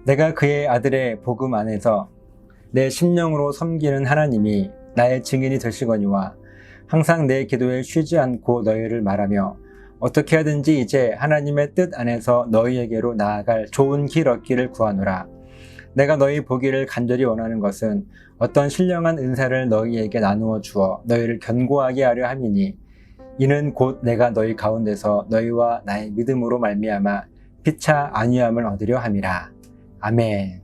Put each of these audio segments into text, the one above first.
내가 그의 아들의 복음 안에서 내 심령으로 섬기는 하나님이 나의 증인이 되시거니와 항상 내 기도에 쉬지 않고 너희를 말하며 어떻게 하든지 이제 하나님의 뜻 안에서 너희에게로 나아갈 좋은 길 얻기를 구하노라. 내가 너희 보기를 간절히 원하는 것은 어떤 신령한 은사를 너희에게 나누어 주어 너희를 견고하게 하려 함이니 이는 곧 내가 너희 가운데서 너희와 나의 믿음으로 말미암아 피차 안위함을 얻으려 함이라. 아멘.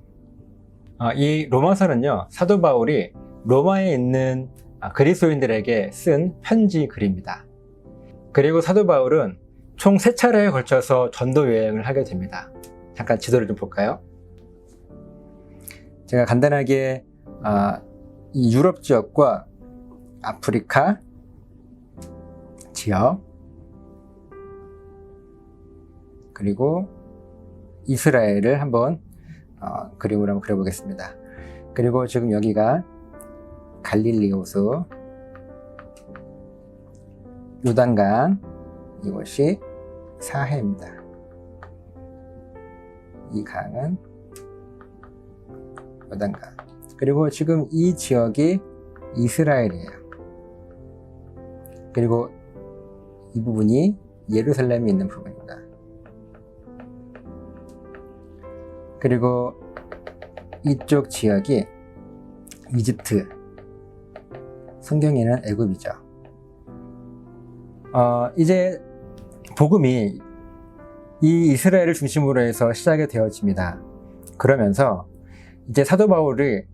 이 로마서는요, 사도 바울이 로마에 있는 그리스도인들에게 쓴 편지 글입니다. 그리고 사도 바울은 총 3차례에 걸쳐서 전도 여행을 하게 됩니다. 잠깐 지도를 좀 볼까요? 제가 간단하게 이 유럽 지역과 아프리카 지역, 그리고 이스라엘을 한번 그림으로 한번 그려보겠습니다. 그리고 지금 여기가 갈릴리 호수, 요단강, 이것이 사해입니다. 이 강은 요단강. 그리고 지금 이 지역이 이스라엘이에요. 그리고 이 부분이 예루살렘이 있는 부분입니다. 그리고 이쪽 지역이 이집트, 성경에는 애굽이죠. 이제 복음이 이 이스라엘을 중심으로 해서 시작이 되어집니다. 그러면서 이제 사도 바울이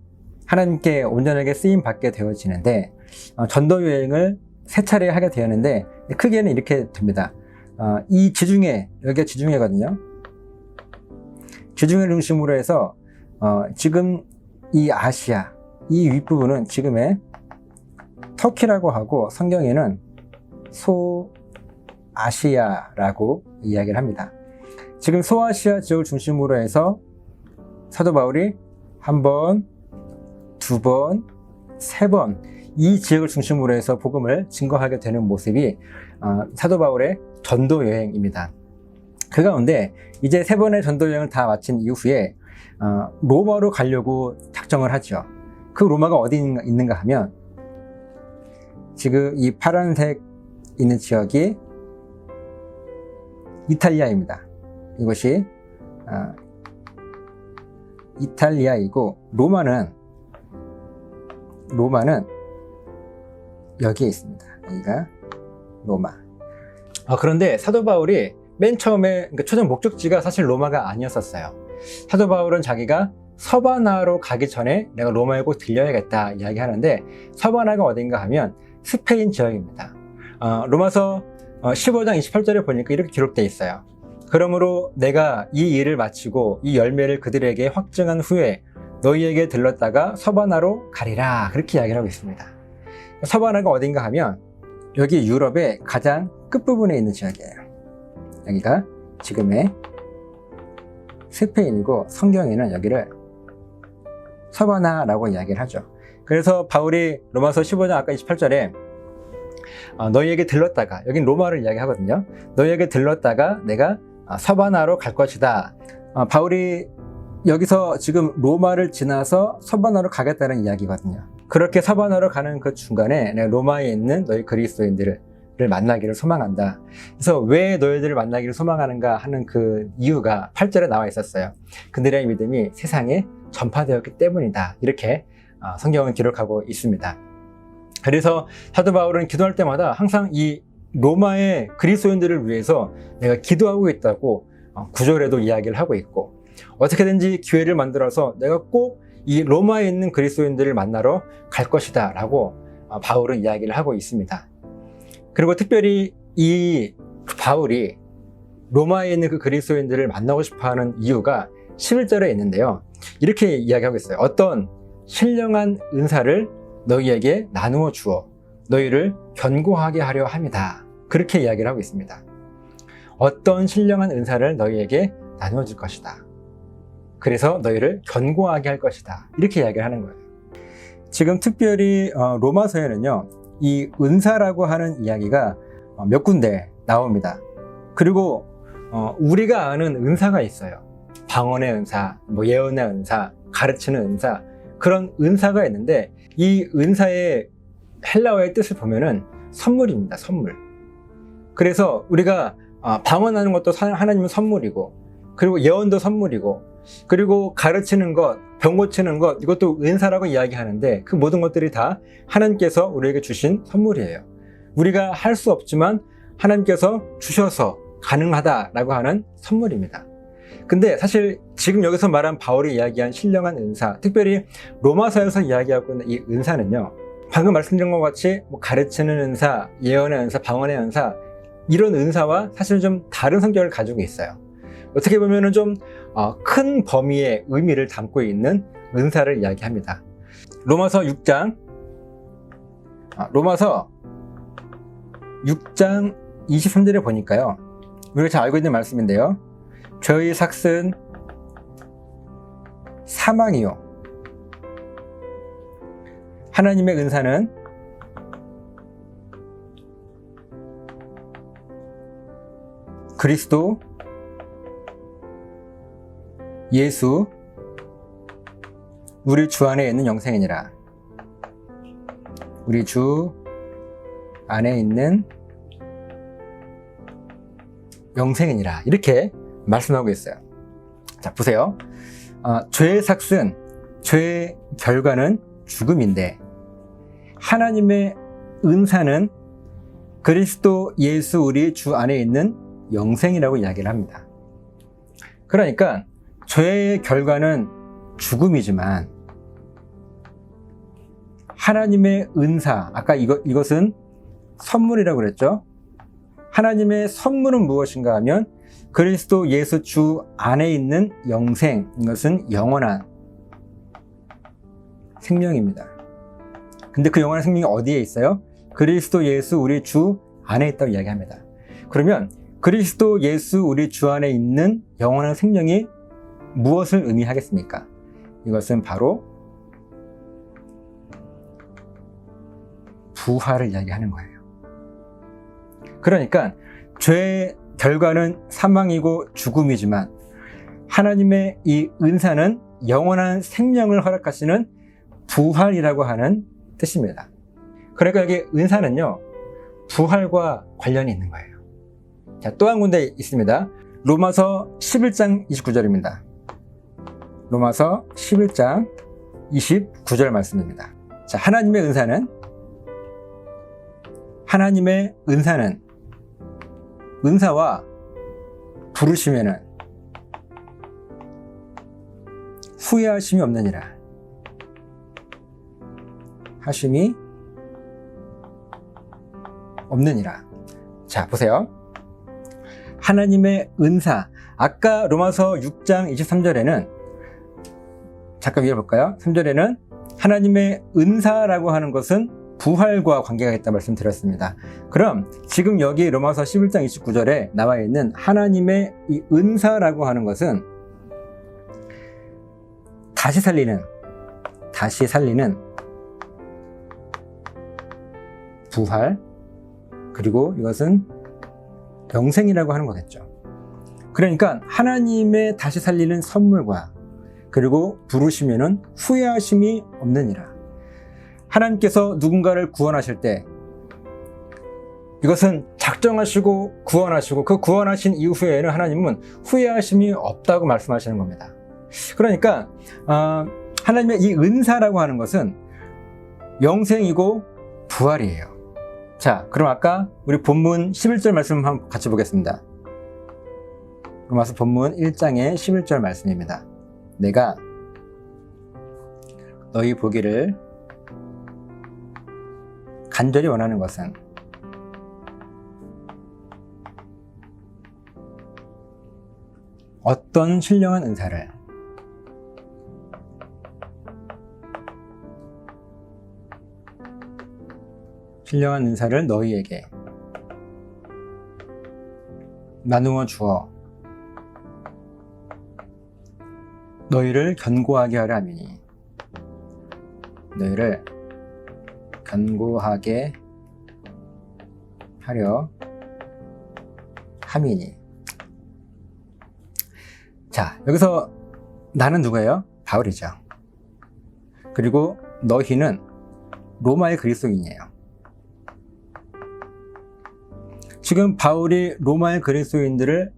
하나님께 온전하게 쓰임 받게 되어지는데 전도 여행을 3차례 하게 되었는데 크게는 이렇게 됩니다. 이 지중해, 여기가 지중해거든요. 지중해를 중심으로 해서 지금 이 아시아, 이 윗부분은 지금의 터키라고 하고 성경에는 소아시아라고 이야기를 합니다. 지금 소아시아 지역을 중심으로 해서 사도 바울이 1번, 2번, 3번 이 지역을 중심으로 해서 복음을 증거하게 되는 모습이 사도 바울의 전도 여행입니다. 그 가운데 이제 3번의 전도 여행을 다 마친 이후에 로마로 가려고 작정을 하죠. 그 로마가 어디 있는가 하면 지금 이 파란색 있는 지역이 이탈리아입니다. 이것이 이탈리아이고 로마는 여기에 있습니다. 여기가 로마. 그런데 사도 바울이 맨 처음에 그러니까 최종 목적지가 사실 로마가 아니었었어요. 사도 바울은 자기가 서바나로 가기 전에 내가 로마에 꼭 들려야겠다 이야기하는데 서바나가 어딘가 하면 스페인 지역입니다. 로마서 15장 28절에 보니까 이렇게 기록되어 있어요. 그러므로 내가 이 일을 마치고 이 열매를 그들에게 확증한 후에 너희에게 들렀다가 서바나로 가리라, 그렇게 이야기를 하고 있습니다. 서바나가 어딘가 하면 여기 유럽의 가장 끝부분에 있는 지역이에요. 여기가 지금의 스페인이고 성경에는 여기를 서바나라고 이야기를 하죠. 그래서 바울이 로마서 15장 아까 28절에 너희에게 들렀다가, 여긴 로마를 이야기하거든요. 너희에게 들렀다가 내가 서바나로 갈 것이다. 바울이 여기서 지금 로마를 지나서 서바나로 가겠다는 이야기거든요. 그렇게 서바나로 가는 그 중간에 내가 로마에 있는 너희 그리스도인들을 만나기를 소망한다. 그래서 왜 너희들을 만나기를 소망하는가 하는 그 이유가 8절에 나와 있었어요. 그들의 믿음이 세상에 전파되었기 때문이다. 이렇게 성경은 기록하고 있습니다. 그래서 사도 바울은 기도할 때마다 항상 이 로마의 그리스도인들을 위해서 내가 기도하고 있다고 9절에도 이야기를 하고 있고, 어떻게든지 기회를 만들어서 내가 꼭 이 로마에 있는 그리스도인들을 만나러 갈 것이다 라고 바울은 이야기를 하고 있습니다. 그리고 특별히 이 바울이 로마에 있는 그 그리스도인들을 만나고 싶어하는 이유가 11절에 있는데요. 이렇게 이야기하고 있어요. 어떤 신령한 은사를 너희에게 나누어 주어 너희를 견고하게 하려 함이다. 그렇게 이야기를 하고 있습니다. 어떤 신령한 은사를 너희에게 나누어 줄 것이다. 그래서 너희를 견고하게 할 것이다. 이렇게 이야기를 하는 거예요. 지금 특별히 로마서에는요, 이 은사라고 하는 이야기가 몇 군데 나옵니다. 그리고 우리가 아는 은사가 있어요. 방언의 은사, 뭐 예언의 은사, 가르치는 은사, 그런 은사가 있는데 이 은사의 헬라어의 뜻을 보면은 선물입니다. 선물. 그래서 우리가 방언하는 것도 하나님은 선물이고, 그리고 예언도 선물이고, 그리고 가르치는 것, 병 고치는 것, 이것도 은사라고 이야기하는데 그 모든 것들이 다 하나님께서 우리에게 주신 선물이에요. 우리가 할 수 없지만 하나님께서 주셔서 가능하다라고 하는 선물입니다. 근데 사실 지금 여기서 말한 바울이 이야기한 신령한 은사, 특별히 로마서에서 이야기하고 있는 이 은사는요, 방금 말씀드린 것 같이 뭐 가르치는 은사, 예언의 은사, 방언의 은사, 이런 은사와 사실 좀 다른 성격을 가지고 있어요. 어떻게 보면 좀 큰 범위의 의미를 담고 있는 은사를 이야기합니다. 로마서 6장 23절에 보니까요, 우리가 잘 알고 있는 말씀인데요, 죄의 삭은 사망이요, 하나님의 은사는 그리스도 예수 우리 주 안에 있는 영생이니라. 우리 주 안에 있는 영생이니라, 이렇게 말씀하고 있어요. 자, 보세요. 죄의 삭은, 죄의 결과는 죽음인데 하나님의 은사는 그리스도 예수 우리 주 안에 있는 영생이라고 이야기를 합니다. 그러니까 죄의 결과는 죽음이지만 하나님의 은사, 아까 이것은 선물이라고 그랬죠. 하나님의 선물은 무엇인가 하면 그리스도 예수 주 안에 있는 영생, 이것은 영원한 생명입니다. 근데 그 영원한 생명이 어디에 있어요? 그리스도 예수 우리 주 안에 있다고 이야기합니다. 그러면 그리스도 예수 우리 주 안에 있는 영원한 생명이 무엇을 의미하겠습니까? 이것은 바로 부활을 이야기하는 거예요. 그러니까 죄의 결과는 사망이고 죽음이지만 하나님의 이 은사는 영원한 생명을 허락하시는 부활이라고 하는 뜻입니다. 그러니까 여기 은사는요, 부활과 관련이 있는 거예요. 자, 또 한 군데 있습니다. 로마서 11장 29절입니다. 로마서 11장 29절 말씀입니다. 자, 하나님의 은사는 은사와 부르시면은 후회하심이 없느니라. 하심이 없느니라. 자, 보세요. 하나님의 은사, 아까 로마서 6장 23절에는 잠깐 읽어볼까요? 3절에는 하나님의 은사라고 하는 것은 부활과 관계가 있다 말씀드렸습니다. 그럼 지금 여기 로마서 11장 29절에 나와 있는 하나님의 이 은사라고 하는 것은 다시 살리는 부활, 그리고 이것은 영생이라고 하는 거겠죠. 그러니까 하나님의 다시 살리는 선물과 그리고 부르시면은 후회하심이 없느니라. 하나님께서 누군가를 구원하실 때 이것은 작정하시고 구원하시고 그 구원하신 이후에는 하나님은 후회하심이 없다고 말씀하시는 겁니다. 그러니까 하나님의 이 은사라고 하는 것은 영생이고 부활이에요. 자, 그럼 아까 우리 본문 11절 말씀 한번 같이 보겠습니다. 로마서 본문 1장의 11절 말씀입니다. 내가 너희 보기를 간절히 원하는 것은 어떤 신령한 은사를 너희에게 나누어 주어 너희를 견고하게 하려 함이니. 너희를 견고하게 하려 함이니. 자, 여기서 나는 누구예요? 바울이죠. 그리고 너희는 로마의 그리스도인이에요. 지금 바울이 로마의 그리스도인들을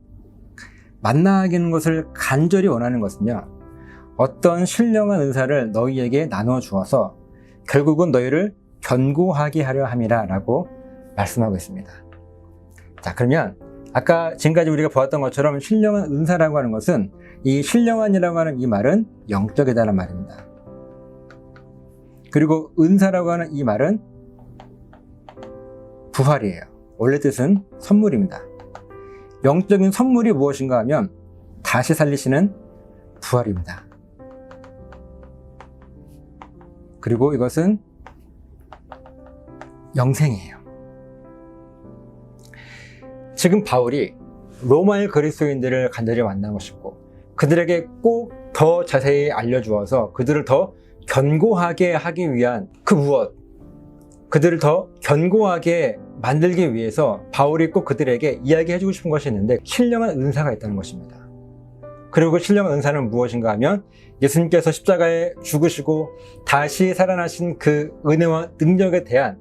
만나게 하는 것을 간절히 원하는 것은요, 어떤 신령한 은사를 너희에게 나누어 주어서 결국은 너희를 견고하게 하려 함이라 라고 말씀하고 있습니다. 자, 그러면 아까 지금까지 우리가 보았던 것처럼 신령한 은사라고 하는 것은 이 신령한이라고 하는 이 말은 영적이다라는 말입니다. 그리고 은사라고 하는 이 말은 부활이에요. 원래 뜻은 선물입니다. 영적인 선물이 무엇인가 하면 다시 살리시는 부활입니다. 그리고 이것은 영생이에요. 지금 바울이 로마의 그리스도인들을 간절히 만나고 싶고 그들에게 꼭 더 자세히 알려주어서 그들을 더 견고하게 하기 위한 그 무엇, 그들을 더 견고하게 만들기 위해서 바울이 꼭 그들에게 이야기해주고 싶은 것이 있는데 신령한 은사가 있다는 것입니다. 그리고 그 신령한 은사는 무엇인가 하면 예수님께서 십자가에 죽으시고 다시 살아나신 그 은혜와 능력에 대한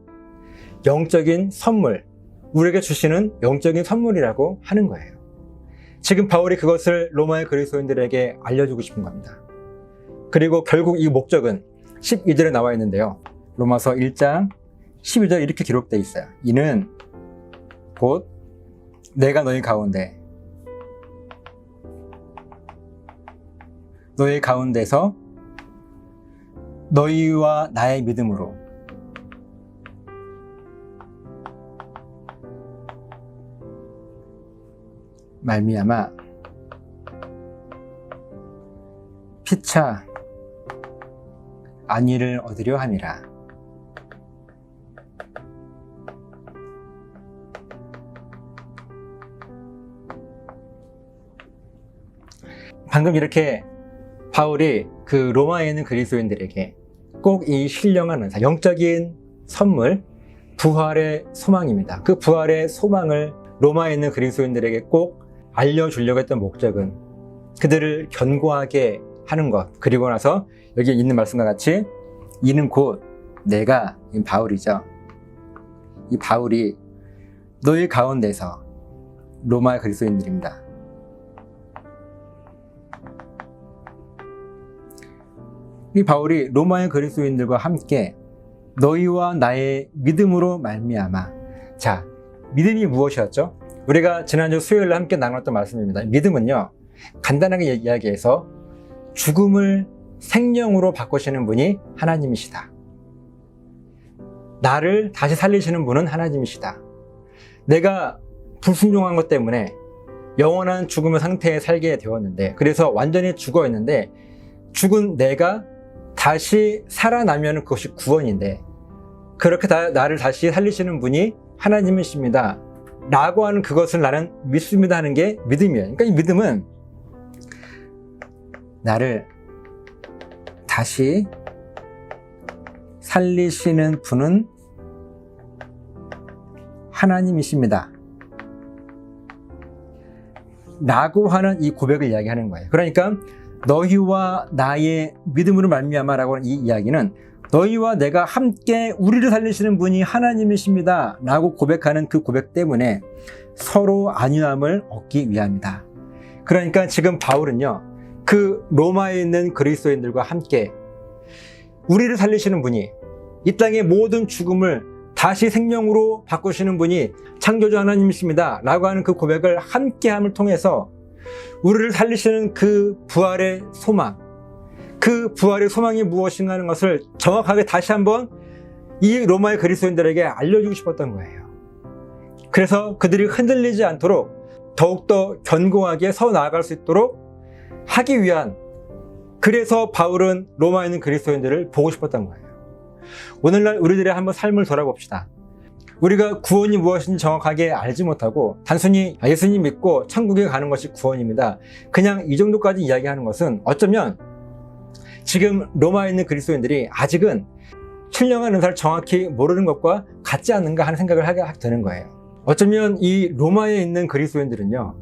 영적인 선물, 우리에게 주시는 영적인 선물이라고 하는 거예요. 지금 바울이 그것을 로마의 그리스도인들에게 알려주고 싶은 겁니다. 그리고 결국 이 목적은 12절에 나와 있는데요. 로마서 1장 12절 이렇게 기록되어 있어요. 이는 곧 내가 너희 가운데 너희 가운데서 너희와 나의 믿음으로 말미암아 피차 안위를 얻으려 함이라. 방금 이렇게 바울이 그 로마에 있는 그리스도인들에게 꼭 이 신령한 은사, 영적인 선물, 부활의 소망입니다. 그 부활의 소망을 로마에 있는 그리스도인들에게 꼭 알려주려고 했던 목적은 그들을 견고하게 하는 것, 그리고 나서 여기 있는 말씀과 같이 이는 곧 내가, 이 바울이죠. 이 바울이 너희 가운데서 로마의 그리스도인들입니다. 이 바울이 로마의 그리스도인들과 함께 너희와 나의 믿음으로 말미암아. 자, 믿음이 무엇이었죠? 우리가 지난주 수요일에 함께 나눴던 말씀입니다. 믿음은요, 간단하게 이야기해서 죽음을 생명으로 바꾸시는 분이 하나님이시다. 나를 다시 살리시는 분은 하나님이시다. 내가 불순종한 것 때문에 영원한 죽음의 상태에 살게 되었는데, 그래서 완전히 죽어 있는데 죽은 내가 다시 살아나면 그것이 구원인데, 그렇게 나를 다시 살리시는 분이 하나님이십니다 라고 하는 그것을 나는 믿습니다 하는 게 믿음이에요. 그러니까 이 믿음은 나를 다시 살리시는 분은 하나님이십니다 라고 하는 이 고백을 이야기하는 거예요. 그러니까 너희와 나의 믿음으로 말미암아라고 하는 이 이야기는 너희와 내가 함께 우리를 살리시는 분이 하나님이십니다 라고 고백하는 그 고백 때문에 서로 안위함을 얻기 위함이다. 그러니까 지금 바울은요, 그 로마에 있는 그리스도인들과 함께 우리를 살리시는 분이, 이 땅의 모든 죽음을 다시 생명으로 바꾸시는 분이 창조주 하나님이십니다 라고 하는 그 고백을 함께함을 통해서 우리를 살리시는 그 부활의 소망, 그 부활의 소망이 무엇인가 하는 것을 정확하게 다시 한번 이 로마의 그리스도인들에게 알려주고 싶었던 거예요. 그래서 그들이 흔들리지 않도록 더욱더 견고하게 서 나아갈 수 있도록 하기 위한, 그래서 바울은 로마에 있는 그리스도인들을 보고 싶었던 거예요. 오늘날 우리들의 한번 삶을 돌아봅시다. 우리가 구원이 무엇인지 정확하게 알지 못하고 단순히 예수님 믿고 천국에 가는 것이 구원입니다, 그냥 이 정도까지 이야기하는 것은 어쩌면 지금 로마에 있는 그리스도인들이 아직은 신령한 은사를 정확히 모르는 것과 같지 않는가 하는 생각을 하게 되는 거예요. 어쩌면 이 로마에 있는 그리스도인들은요,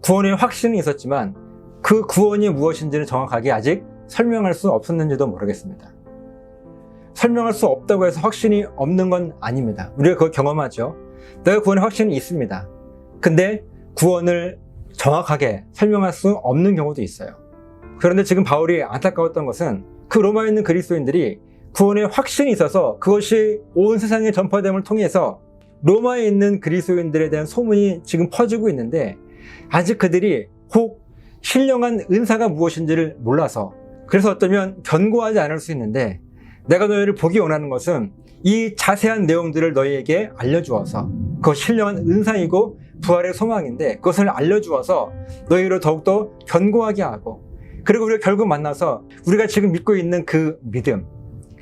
구원의 확신은 있었지만 그 구원이 무엇인지는 정확하게 아직 설명할 수 없었는지도 모르겠습니다. 설명할 수 없다고 해서 확신이 없는 건 아닙니다. 우리가 그걸 경험하죠. 내가 구원에 확신이 있습니다. 근데 구원을 정확하게 설명할 수 없는 경우도 있어요. 그런데 지금 바울이 안타까웠던 것은 그 로마에 있는 그리스도인들이 구원에 확신이 있어서 그것이 온 세상에 전파됨을 통해서 로마에 있는 그리스도인들에 대한 소문이 지금 퍼지고 있는데 아직 그들이 혹 신령한 은사가 무엇인지를 몰라서, 그래서 어쩌면 견고하지 않을 수 있는데 내가 너희를 보기 원하는 것은 이 자세한 내용들을 너희에게 알려주어서, 그것 신령한 은사이고 부활의 소망인데 그것을 알려주어서 너희를 더욱더 견고하게 하고, 그리고 우리가 결국 만나서 우리가 지금 믿고 있는 그 믿음,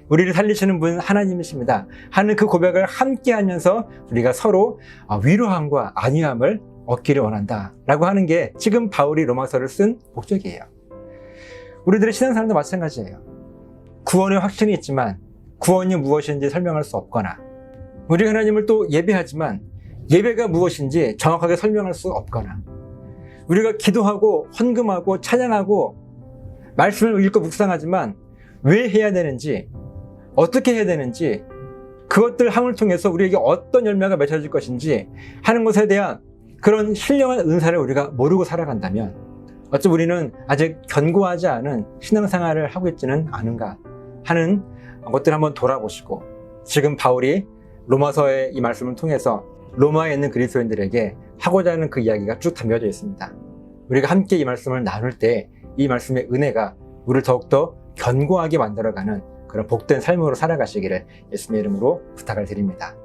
우리를 살리시는 분은 하나님이십니다 하는 그 고백을 함께 하면서 우리가 서로 위로함과 안위함을 얻기를 원한다 라고 하는 게 지금 바울이 로마서를 쓴 목적이에요. 우리들의 신앙생활도 마찬가지예요. 구원의 확신이 있지만 구원이 무엇인지 설명할 수 없거나, 우리가 하나님을 또 예배하지만 예배가 무엇인지 정확하게 설명할 수 없거나, 우리가 기도하고 헌금하고 찬양하고 말씀을 읽고 묵상하지만 왜 해야 되는지, 어떻게 해야 되는지, 그것들 함을 통해서 우리에게 어떤 열매가 맺혀질 것인지 하는 것에 대한 그런 신령한 은사를 우리가 모르고 살아간다면 어쩌면 우리는 아직 견고하지 않은 신앙생활을 하고 있지는 않은가 하는 것들을 한번 돌아보시고, 지금 바울이 로마서의 이 말씀을 통해서 로마에 있는 그리스도인들에게 하고자 하는 그 이야기가 쭉 담겨져 있습니다. 우리가 함께 이 말씀을 나눌 때 이 말씀의 은혜가 우리를 더욱더 견고하게 만들어가는 그런 복된 삶으로 살아가시기를 예수님의 이름으로 부탁을 드립니다.